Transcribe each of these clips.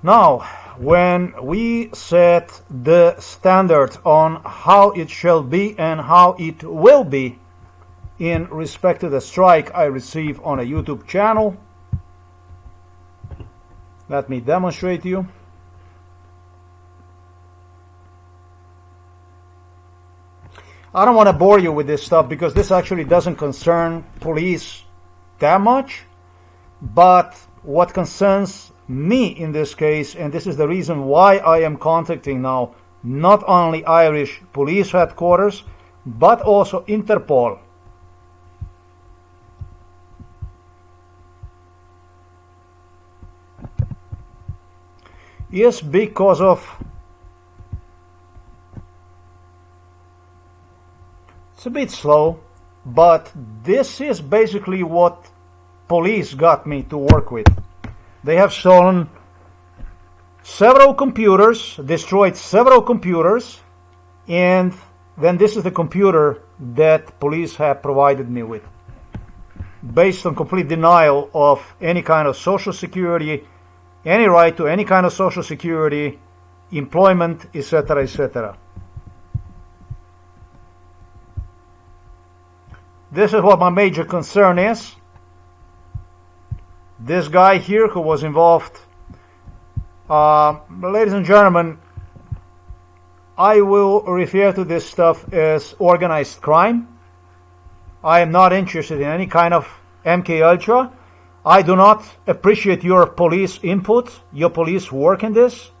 Now, when we set the standard on how it shall be and how it will be in respect to the strike I receive on a YouTube channel, let me demonstrate to you. I don't want to bore you with this stuff because this actually doesn't concern police that much, but what concerns me in this case, and this is the reason why I am contacting now not only Irish police headquarters but also Interpol. Is because of it's a bit slow, but this is basically what police got me to work with. They have stolen several computers, destroyed several computers, and then this is the computer that police have provided me with, based on complete denial of any kind of social security, any right to any kind of social security, employment, etc., etc. This is what my major concern is. This guy here who was involved, ladies and gentlemen, I will refer to this stuff as organized crime. I am not interested in any kind of MK Ultra. I do not appreciate your police input, your police work in this,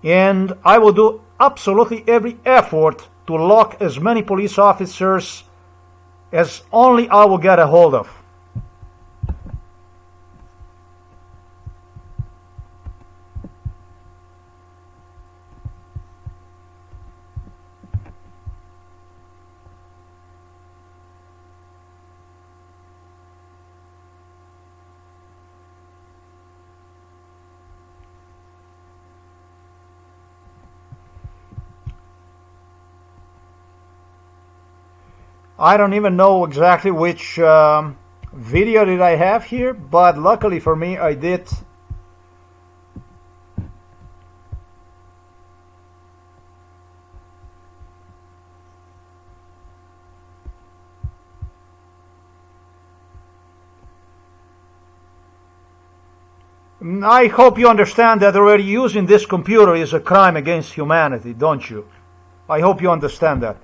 and I will do absolutely every effort to lock as many police officers as only I will get a hold of. I don't even know exactly which video did I have here, but luckily for me I did. I hope you understand that already using this computer is a crime against humanity, don't you? I hope you understand that.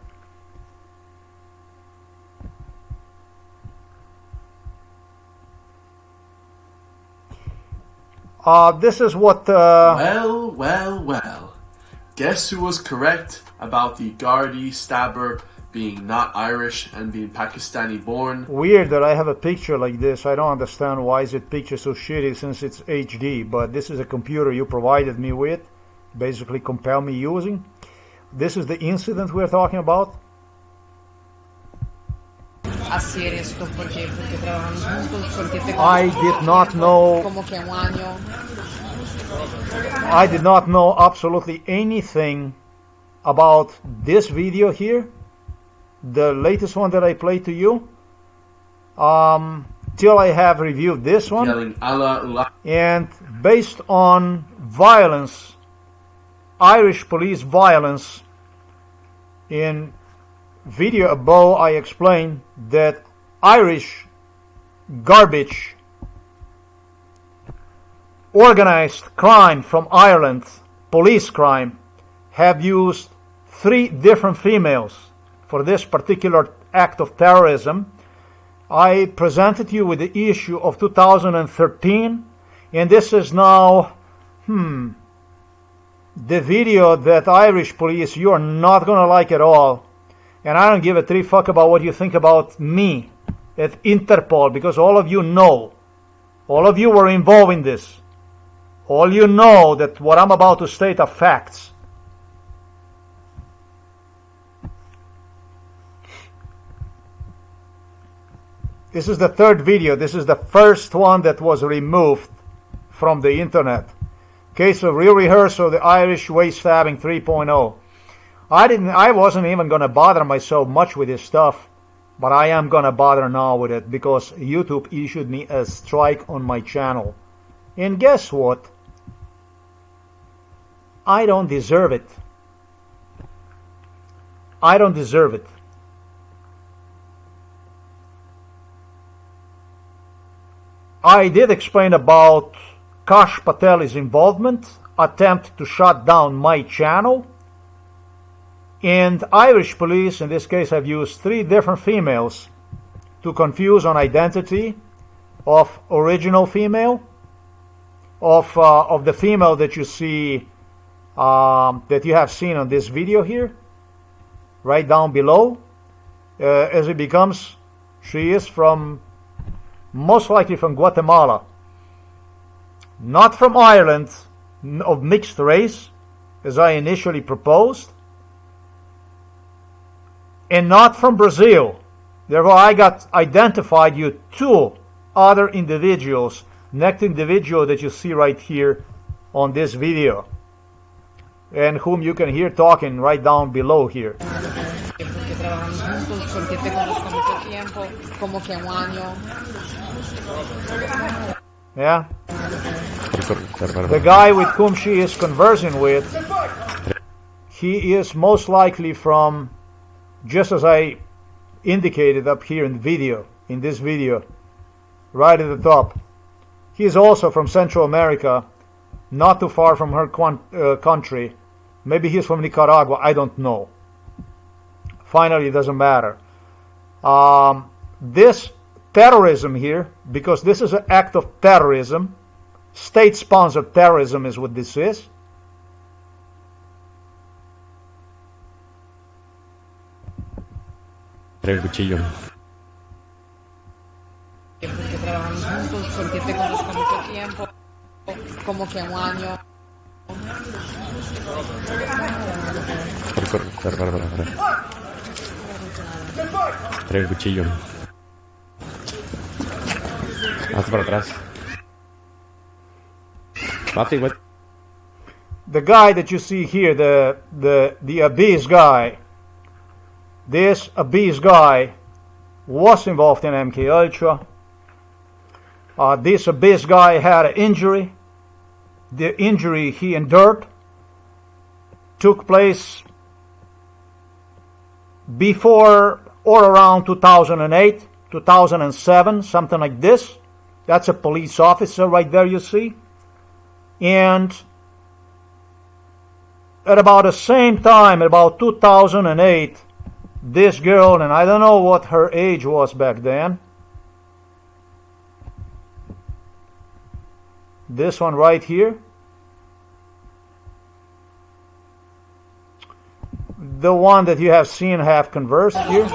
This is what... Well. Guess who was correct about the Gardaí stabber being not Irish and being Pakistani born? Weird that I have a picture like this. I don't understand why is the picture so shitty since it's HD, but this is a computer you provided me with, basically compel me using. This is the incident we're talking about. I did not know absolutely anything about this video here, the latest one that I played to you, till I have reviewed this one. And based on violence, Irish police violence, in video above I explained that Irish garbage organized crime from Ireland, police crime, have used 3 different females for this particular act of terrorism. I presented you with the issue of 2013, and this is now the video that Irish police, you are not gonna like at all. And I don't give a 3 fuck about what you think about me at Interpol, because all of you know, all of you were involved in this. All you know that what I'm about to state are facts. This is the 3rd video. This is the first one that was removed from the internet. Case of real rehearsal, the Irish waist stabbing 3.0. I wasn't even going to bother myself much with this stuff, but I am going to bother now with it because YouTube issued me a strike on my channel. And guess what? I don't deserve it. I don't deserve it. I did explain about Kash Patel's involvement, attempt to shut down my channel, and Irish police in this case have used 3 different females to confuse on identity of original female, of the female that you see, that you have seen on this video here, right down below. As it becomes, she is from, most likely from Guatemala, not from Ireland, of mixed race, as I initially proposed, and not from Brazil. Therefore, I got identified you 2 other individuals, next individual that you see right here on this video, and whom you can hear talking right down below here. Yeah. The guy with whom she is conversing with, he is most likely from, just as I indicated up here in the video, in this video, right at the top. He is also from Central America, not too far from her country. Maybe he's from Nicaragua, I don't know. Finally, it doesn't matter. This terrorism here, because this is an act of terrorism, state-sponsored terrorism is what this is. El cuchillo. Como que un año. Trae el cuchillo. Haz para atrás. The guy that you see here, the Abyss guy, this Abyss guy was involved in MK Ultra. This Abyss guy had an injury. The injury he endured took place before or around 2008, 2007, something like this. That's a police officer right there, you see. And at about the same time, about 2008, this girl, and I don't know what her age was back then, this one right here, the one that you have seen have conversed here,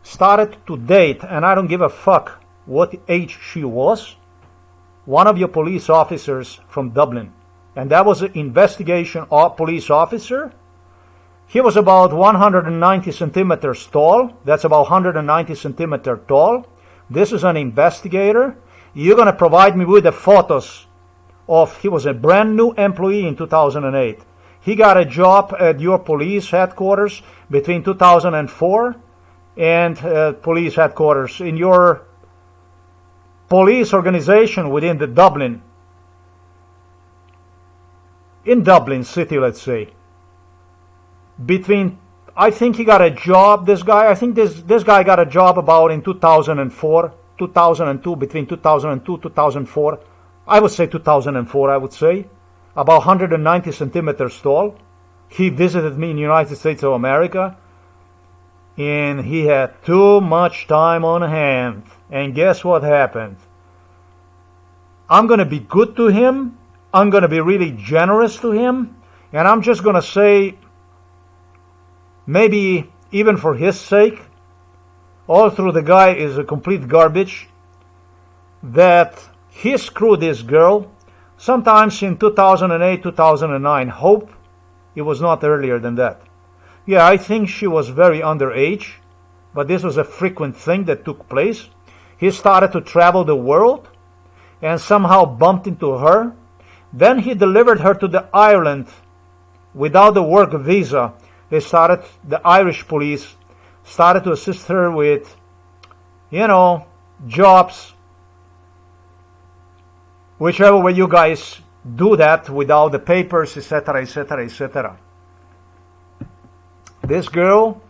started to date, and I don't give a fuck what age she was, one of your police officers from Dublin. And that was an investigation police officer. He was about 190 centimeters tall. That's about 190 centimeters tall. This is an investigator. You're going to provide me with the photos of, he was a brand new employee in 2008. He got a job at your police headquarters between 2004 and police headquarters in your police organization within the Dublin, in Dublin city, let's say. Between, I think he got a job, this guy, I think this guy got a job about in 2004, 2002, between 2002, 2004. I would say 2004, I would say. About 190 centimeters tall. He visited me in the United States of America. And he had too much time on hand. And guess what happened? I'm going to be good to him. I'm going to be really generous to him. And I'm just going to say, maybe even for his sake, all through the guy is a complete garbage, that he screwed this girl sometimes in 2008, 2009. Hope it was not earlier than that. Yeah, I think she was very underage, but this was a frequent thing that took place. He started to travel the world and somehow bumped into her. Then he delivered her to the Ireland without the work visa. The Irish police started to assist her with, jobs, whichever way you guys do that without the papers, etc., etc., etc. This girl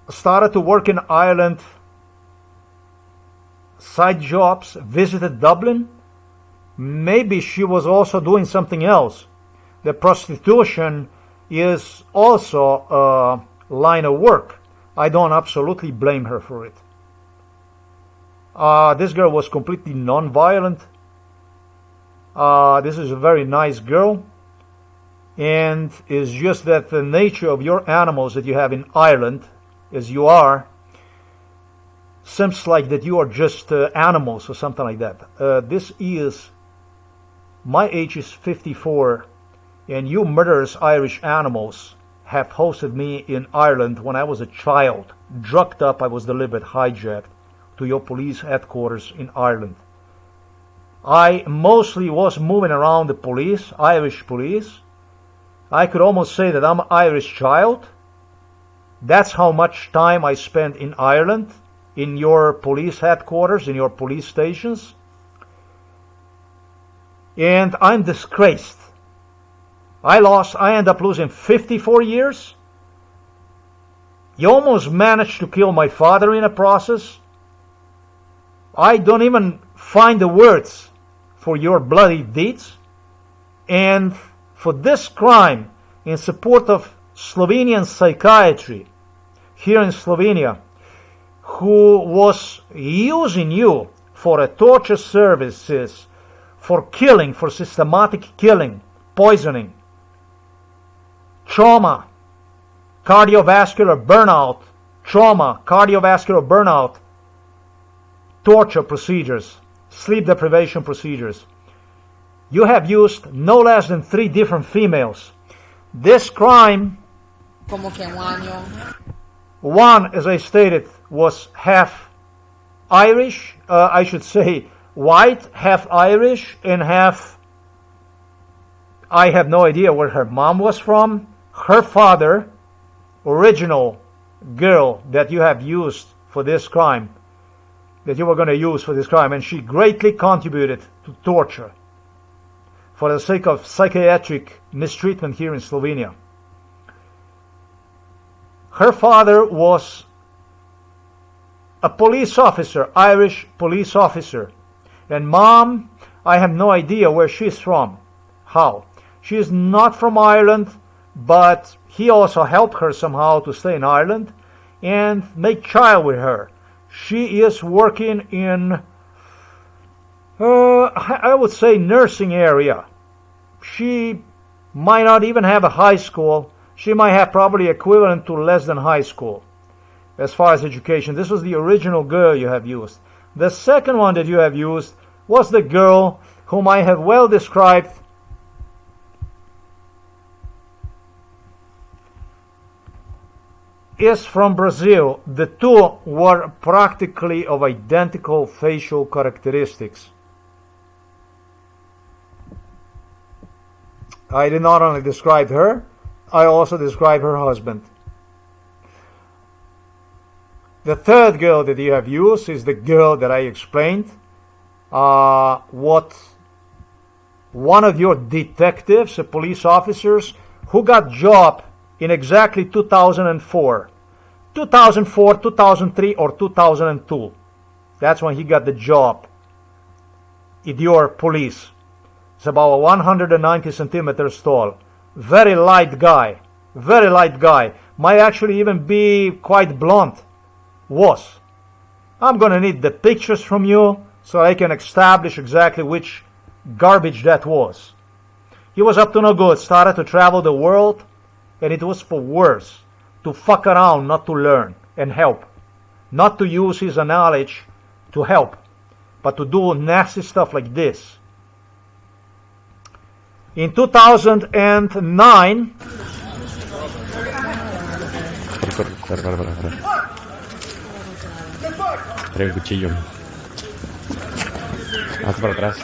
started to work in Ireland, side jobs, visited Dublin. Maybe she was also doing something else. The prostitution is also a line of work. I don't absolutely blame her for it. This girl was completely non-violent. This is a very nice girl. And it's just that the nature of your animals that you have in Ireland, as you are, seems like that you are just animals or something like that. My age is 54, and you murderous Irish animals have hosted me in Ireland when I was a child. Drugged up, I was delivered, hijacked to your police headquarters in Ireland. I mostly was moving around the police, Irish police. I could almost say that I'm an Irish child. That's how much time I spent in Ireland, in your police headquarters, in your police stations. And I'm disgraced. I end up losing 54 years. You almost managed to kill my father in a process. I don't even find the words for your bloody deeds. And for this crime, in support of Slovenian psychiatry here in Slovenia, who was using you for a torture services, for killing, for systematic killing, poisoning, trauma, cardiovascular burnout, torture procedures, sleep deprivation procedures. You have used no less than 3 different females. This crime, one, as I stated, was half Irish, I should say white, half Irish, and half, I have no idea where her mom was from. Her father, original girl that you have used for this crime, that you were going to use for this crime, and she greatly contributed to torture for the sake of psychiatric mistreatment here in Slovenia. Her father was a police officer, Irish police officer. And mom, I have no idea where she's from. How? She is not from Ireland, but he also helped her somehow to stay in Ireland and make child with her. She is working in, I would say, nursing area. She might not even have a high school. She might have probably equivalent to less than high school as far as education. This was the original girl you have used. The second one that you have used was the girl whom I have well described is from Brazil. The two were practically of identical facial characteristics. I did not only describe her, I also describe her husband. The third girl that you have used is the girl that I explained. What one of your detectives, police officers, who got job in exactly 2004, 2003, or 2002. That's when he got the job in your police. It's about 190 centimeters tall. Very light guy. Very light guy. Might actually even be quite blunt. Was. I'm gonna need the pictures from you so I can establish exactly which garbage that was. He was up to no good. Started to travel the world, and it was for worse. To fuck around, not to learn and help. Not to use his knowledge to help, but to do nasty stuff like this. In 2009, Trae un cuchillo. Haz para atrás.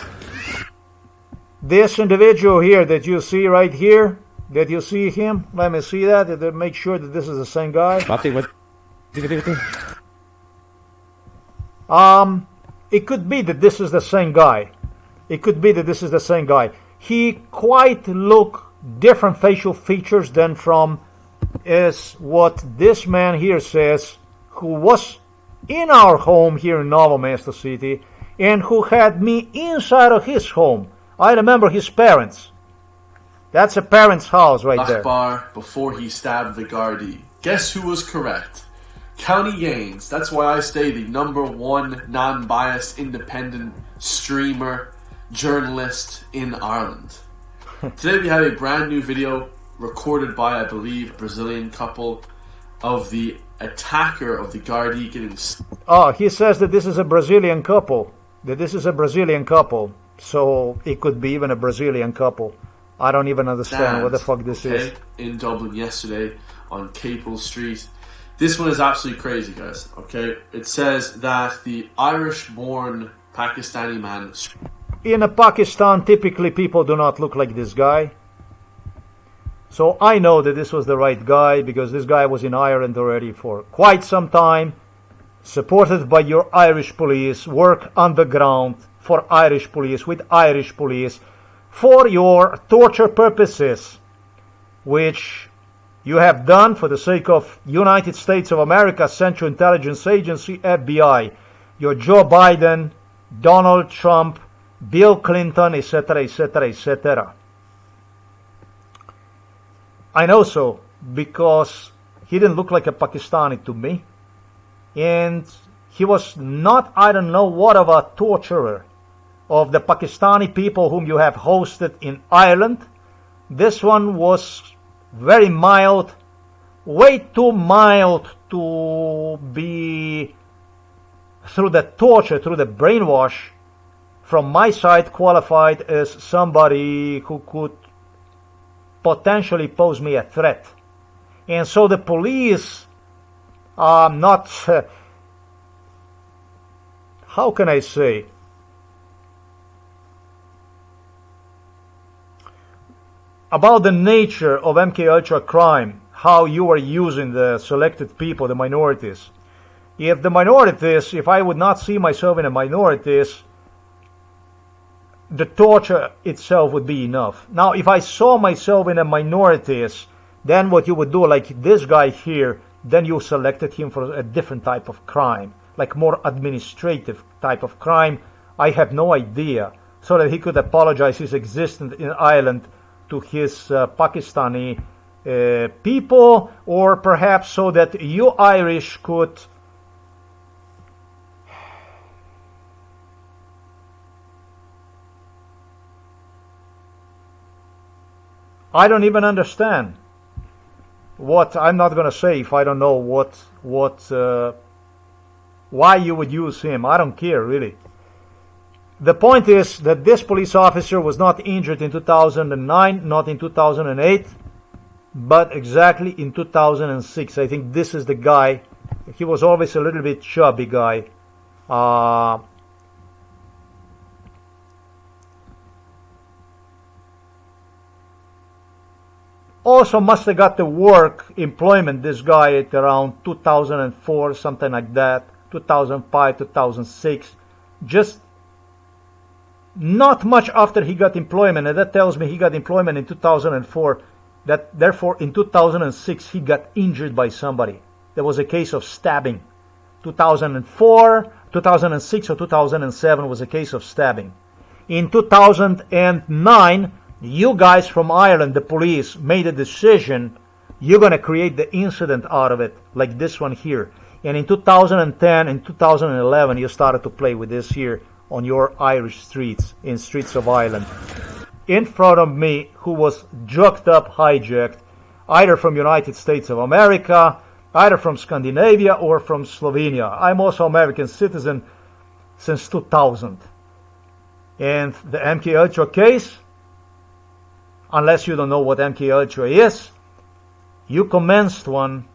this individual here that you see right here, that you see him, let me see that, to make sure that this is the same guy. It could be that this is the same guy. It could be that this is the same guy. He quite look different facial features than from is what this man here says, who was in our home here in Novo Mesto City and who had me inside of his home. I remember his parents. That's a parent's house right there. Akbar before he stabbed the Gardaí. Guess who was correct? County Gains. That's why I stay the #1 non-biased independent streamer journalist in Ireland. Today we have a brand new video recorded by, I believe, a Brazilian couple of the attacker of the Gardaí getting... Oh, he says that this is a Brazilian couple. So it could be even a Brazilian couple. I don't even understand what the fuck this is. In Dublin yesterday on Capel Street. This one is absolutely crazy, guys. Okay, it says that the Irish-born Pakistani man... In Pakistan, typically people do not look like this guy. So I know that this was the right guy because this guy was in Ireland already for quite some time, supported by your Irish police, work underground for Irish police, with Irish police, for your torture purposes, which you have done for the sake of United States of America, Central Intelligence Agency, FBI, your Joe Biden, Donald Trump, Bill Clinton, etc., etc., etc. I know so because he didn't look like a Pakistani to me, and he was not, I don't know what of a torturer of the Pakistani people whom you have hosted in Ireland. This one was very mild, way too mild to be, through the torture, through the brainwash, from my side qualified as somebody who could potentially pose me a threat. And so the police are not, how can I say, about the nature of MKUltra crime, how you are using the selected people, the minorities. If I would not see myself in the minorities, the torture itself would be enough. Now, if I saw myself in the minorities, then what you would do, like this guy here, then you selected him for a different type of crime, like more administrative type of crime. I have no idea, so that he could apologize his existence in Ireland to his Pakistani people, or perhaps so that you Irish could I don't even understand what, I'm not going to say if I don't know why you would use him. I don't care, really. The point is that this police officer was not injured in 2009, not in 2008, but exactly in 2006. I think this is the guy. He was always a little bit chubby guy. Also must have got the work employment, this guy, at around 2004, something like that, 2005, 2006. Just not much after he got employment, and that tells me he got employment in 2004, that therefore in 2006 he got injured by somebody. There was a case of stabbing. 2004, 2006 or 2007 was a case of stabbing. In 2009, you guys from Ireland, the police, made a decision, you're going to create the incident out of it, like this one here. And in 2010 and 2011, you started to play with this here on your Irish streets, in streets of Ireland. In front of me, who was drugged up, hijacked, either from United States of America, either from Scandinavia or from Slovenia. I'm also American citizen since 2000. And the MKUltra case, unless you don't know what MKUltra is, you commenced one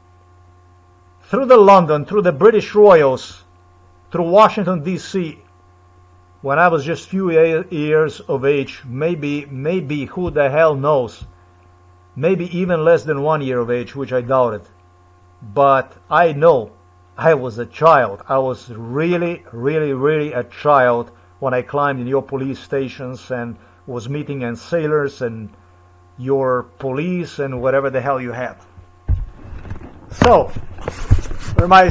through the London, through the British Royals, through Washington, D.C., when I was just few years of age, maybe, who the hell knows, maybe even less than 1 year of age, which I doubted. But I know I was a child. I was really, really, really a child when I climbed in your police stations and was meeting and sailors and your police and whatever the hell you had. So, am I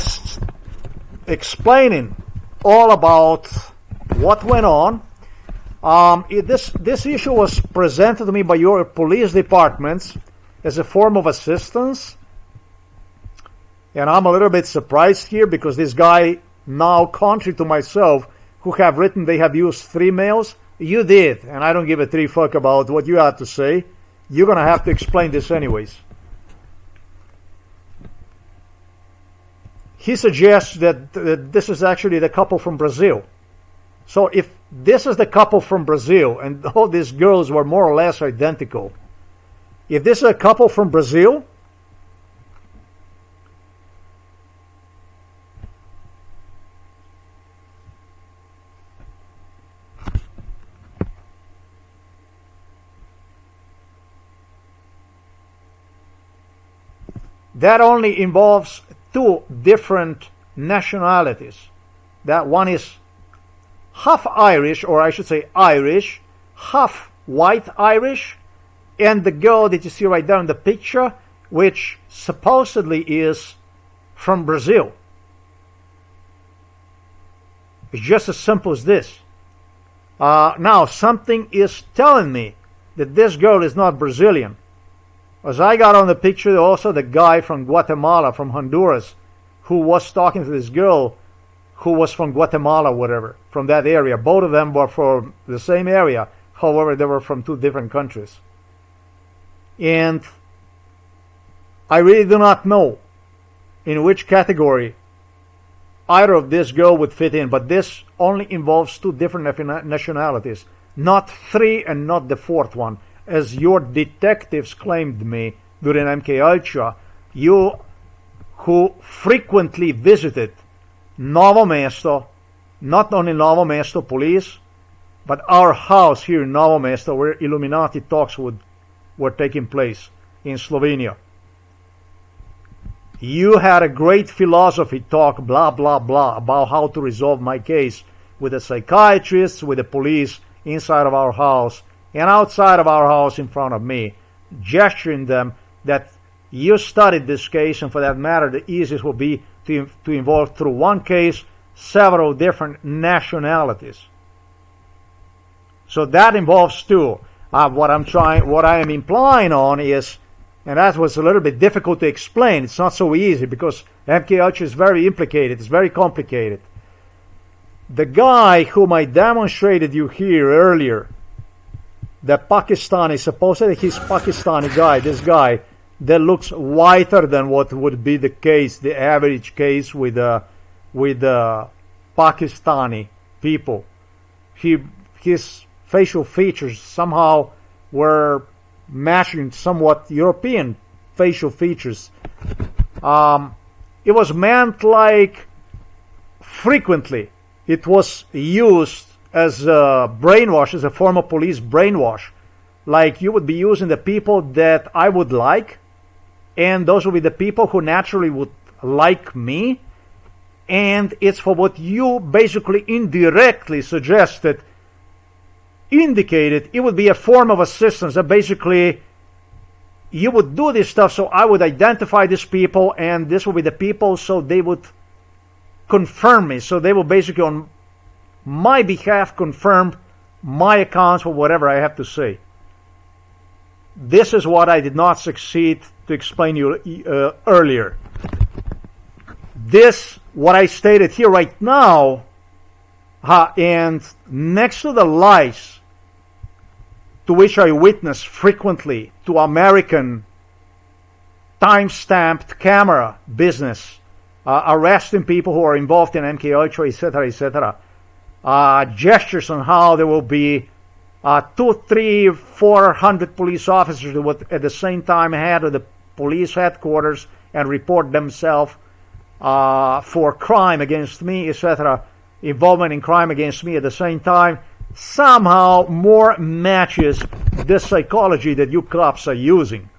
explaining all about what went on? This issue was presented to me by your police departments as a form of assistance, and I'm a little bit surprised here because this guy, now contrary to myself, who have written they have used 3 males, you did, and I don't give a 3 fuck about what you had to say. You're gonna have to explain this anyways. He suggests that this is actually the couple from Brazil. So if this is the couple from Brazil, and all these girls were more or less identical, if this is a couple from Brazil, that only involves 2 different nationalities. That one is half Irish, or I should say Irish, half white Irish, and the girl that you see right there in the picture, which supposedly is from Brazil. It's just as simple as this. Now, something is telling me that this girl is not Brazilian. As I got on the picture, also the guy from Guatemala, from Honduras, who was talking to this girl who was from Guatemala, whatever, from that area. Both of them were from the same area. However, they were from 2 different countries. And I really do not know in which category either of this girl would fit in, but this only involves 2 different nationalities, not 3 and not the 4th one. As your detectives claimed me during MK Ultra, you who frequently visited Novo Mesto, not only Novo Mesto police, but our house here in Novo Mesto where Illuminati talks were taking place in Slovenia. You had a great philosophy talk, blah, blah, blah, about how to resolve my case with the psychiatrists, with the police inside of our house and outside of our house in front of me, gesturing them that you studied this case, and for that matter, the easiest will be to involve through one case several different nationalities. So that involves 2. What I am implying on is, and that was a little bit difficult to explain. It's not so easy because MK Ultra is very implicated. It's very complicated. The guy whom I demonstrated you here earlier, the Pakistani, supposedly he's Pakistani guy, this guy that looks whiter than what would be the case, the average case with Pakistani people. His facial features somehow were matching somewhat European facial features. It was meant like frequently it was used as a brainwash, as a form of police brainwash. Like you would be using the people that I would like, and those would be the people who naturally would like me, and it's for what you basically indirectly suggested, indicated, it would be a form of assistance that basically you would do this stuff so I would identify these people, and this would be the people, so they would confirm me, so they will basically on my behalf confirm my accounts for whatever I have to say. This is what I did not succeed to explain you earlier. This, what I stated here right now, and next to the lies to which I witness frequently to American time-stamped camera business, arresting people who are involved in MK Ultra, etc., etc., gestures on how there will be 200, 300, 400 police officers who would at the same time head of the police headquarters and report themselves for crime against me, etc., involvement in crime against me at the same time, somehow more matches this psychology that you cops are using.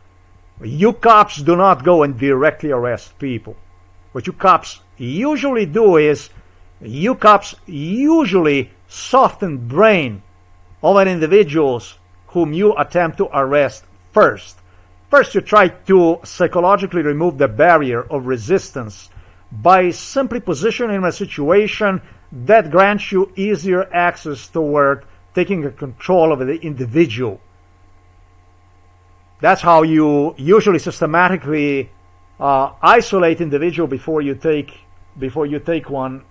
You cops do not go and directly arrest people. What you cops usually do is, you cops usually softened brain of an individual whom you attempt to arrest first. First, you try to psychologically remove the barrier of resistance by simply positioning him in a situation that grants you easier access toward taking control of the individual. That's how you usually systematically isolate individual before you take one.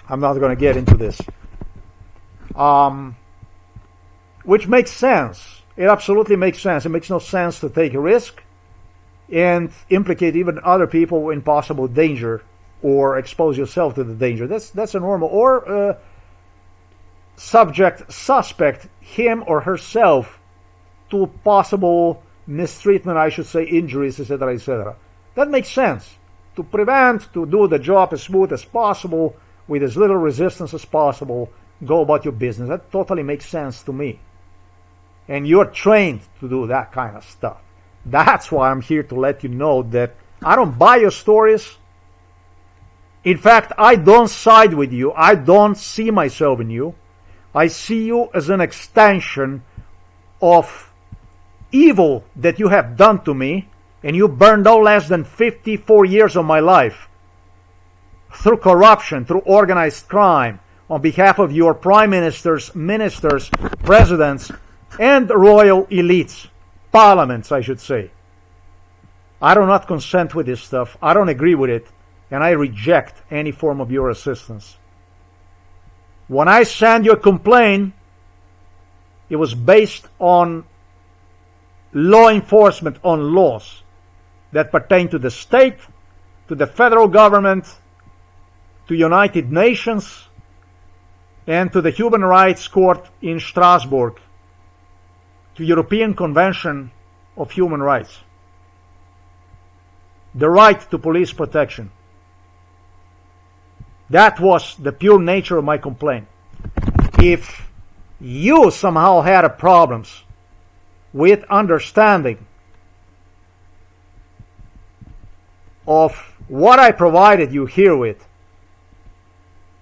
I'm not going to get into this, which makes sense. It absolutely makes sense. It makes no sense to take a risk and implicate even other people in possible danger or expose yourself to the danger. That's a normal. Or suspect him or herself to possible mistreatment, I should say, injuries, etc., etc. That makes sense. To prevent, to do the job as smooth as possible, with as little resistance as possible, go about your business. That totally makes sense to me. And you're trained to do that kind of stuff. That's why I'm here to let you know that I don't buy your stories. In fact, I don't side with you. I don't see myself in you. I see you as an extension of evil that you have done to me, and you burned no less than 54 years of my life through corruption, through organized crime, on behalf of your prime ministers, ministers, presidents, and royal elites, parliaments, I should say. I do not consent with this stuff. I don't agree with it, and I reject any form of your assistance. When I send you a complaint, it was based on law enforcement, on laws that pertain to the state, to the federal government, to United Nations, and to the Human Rights Court in Strasbourg, to European Convention of Human Rights. The right to police protection. That was the pure nature of my complaint. If you somehow had problems with understanding of what I provided you here with,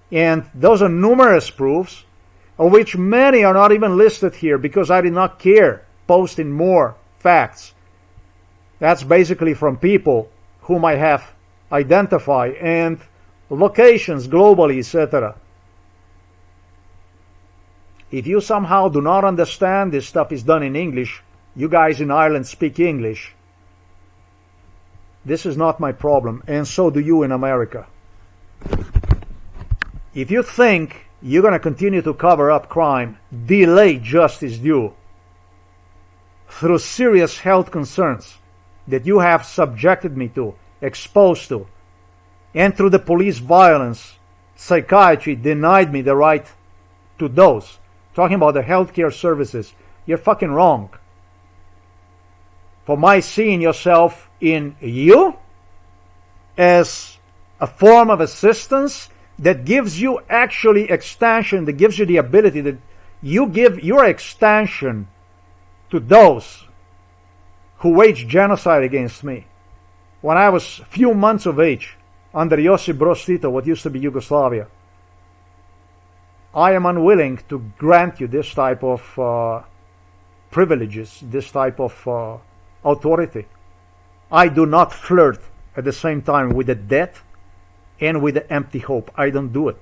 and those are numerous proofs, of which many are not even listed here because I did not care posting more facts. That's basically from people whom I have identified, and locations globally, etc. If you somehow do not understand this stuff is done in English, you guys in Ireland speak English. This is not my problem, and so do you in America. If you think you're going to continue to cover up crime, delay justice due, through serious health concerns that you have subjected me to, exposed to, and through the police violence, psychiatry denied me the right to those, talking about the healthcare services, you're fucking wrong. For my seeing yourself in you as a form of assistance that gives you actually extension, that gives you the ability that you give your extension to those who waged genocide against me. When I was a few months of age, under Josip Broz Tito, what used to be Yugoslavia, I am unwilling to grant you this type of privileges, this type of authority. I do not flirt at the same time with the dead and with the empty hope. I don't do it.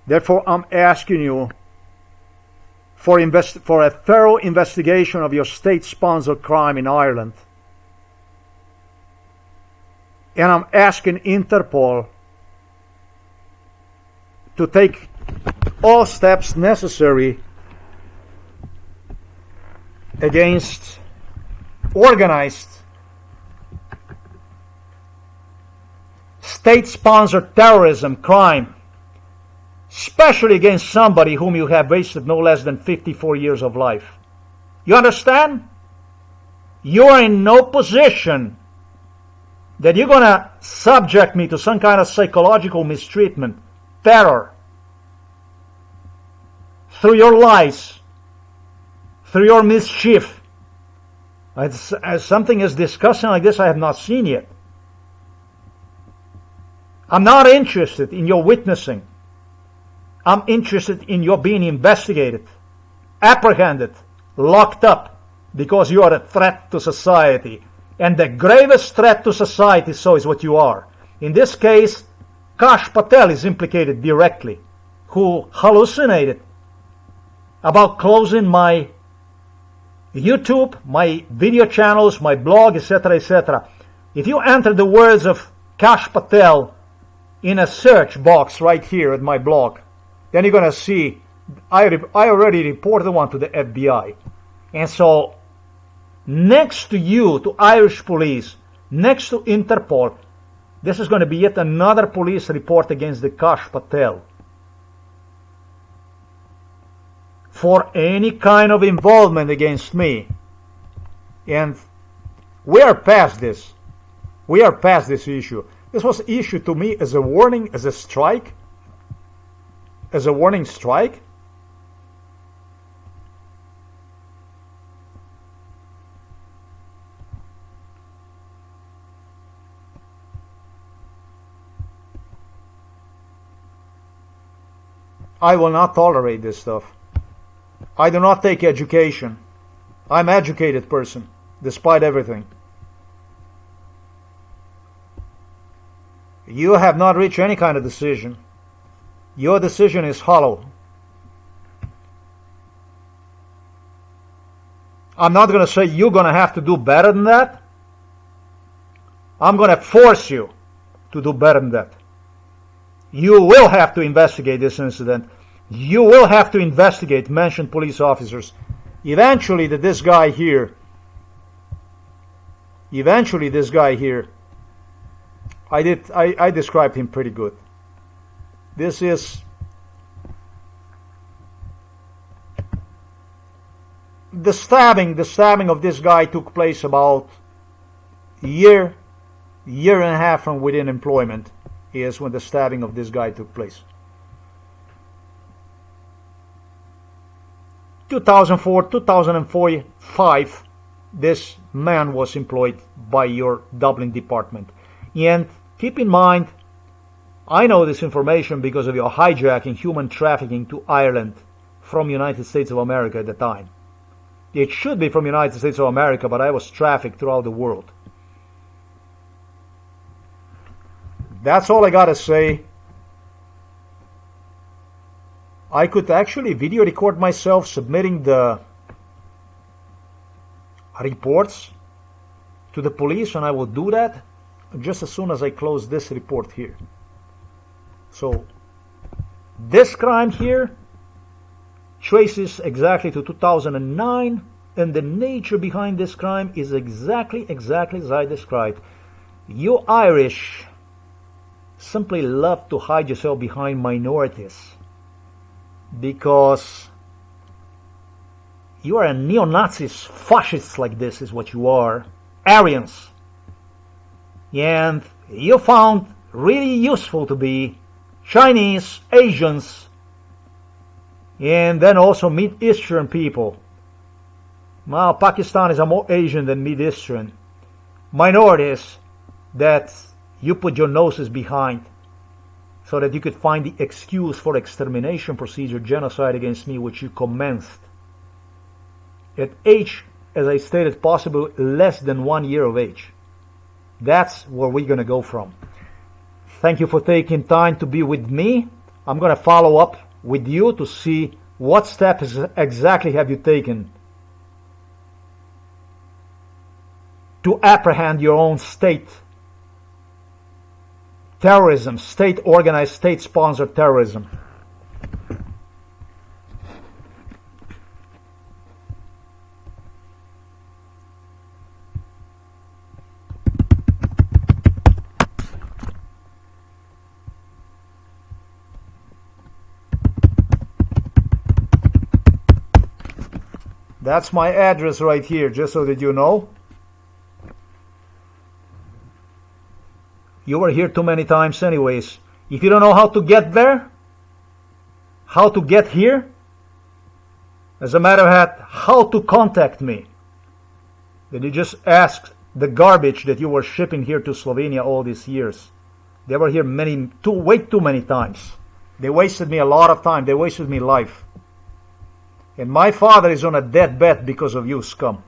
Therefore, I'm asking you for a thorough investigation of your state-sponsored crime in Ireland. And I'm asking Interpol to take all steps necessary against organized state-sponsored terrorism crime, especially against somebody whom you have wasted no less than 54 years of life. You understand? You are in no position that you're going to subject me to some kind of psychological mistreatment, terror, through your lies, through your mischief. As something as disgusting like this I have not seen yet. I'm not interested in your witnessing. I'm interested in your being investigated, apprehended, locked up, because you are a threat to society. And the gravest threat to society, so is what you are. In this case, Kash Patel is implicated directly, who hallucinated about closing my YouTube, my video channels, my blog, etc., etc. If you enter the words of Kash Patel in a search box right here at my blog, then you're going to see I already reported one to the FBI. And so, next to you, to Irish police, next to Interpol, this is going to be yet another police report against the Kash Patel for any kind of involvement against me. And we are past this. We are past this issue. This was issued to me as a warning, as a strike, as a warning strike. I will not tolerate this stuff. I do not take education. I'm an educated person, despite everything. You have not reached any kind of decision. Your decision is hollow. I'm not going to say you're going to have to do better than that. I'm going to force you to do better than that. You will have to investigate this incident. You will have to investigate mentioned police officers. Eventually this guy here, I described him pretty good. This is the stabbing of this guy took place about year and a half from within employment is when the stabbing of this guy took place. 2004, 2005, this man was employed by your Dublin department. And keep in mind, I know this information because of your hijacking, human trafficking to Ireland from United States of America at the time. It should be from United States of America, but I was trafficked throughout the world. That's all I gotta say. I could actually video record myself submitting the reports to the police, and I will do that just as soon as I close this report here. So this crime here traces exactly to 2009, and the nature behind this crime is exactly as I described. You Irish simply love to hide yourself behind minorities because you are a neo-Nazis, fascists like this is what you are, Aryans. And you found really useful to be Chinese, Asians, and then also Mid-Eastern people. Well, Pakistanis are more Asian than Mid-Eastern. Minorities that you put your noses behind so that you could find the excuse for extermination procedure, genocide against me, which you commenced at age, as I stated, possibly less than 1 year of age. That's where we're going to go from. Thank you for taking time to be with me. I'm going to follow up with you to see what steps exactly have you taken to apprehend your own state terrorism, state-organized, state-sponsored terrorism. That's my address right here, just so that you know. You were here too many times anyways. If you don't know how to get there, how to get here, as a matter of fact, how to contact me, then you just ask the garbage that you were shipping here to Slovenia all these years. They were here way too many times. They wasted me a lot of time. They wasted me life. And my father is on a deathbed because of you, scum.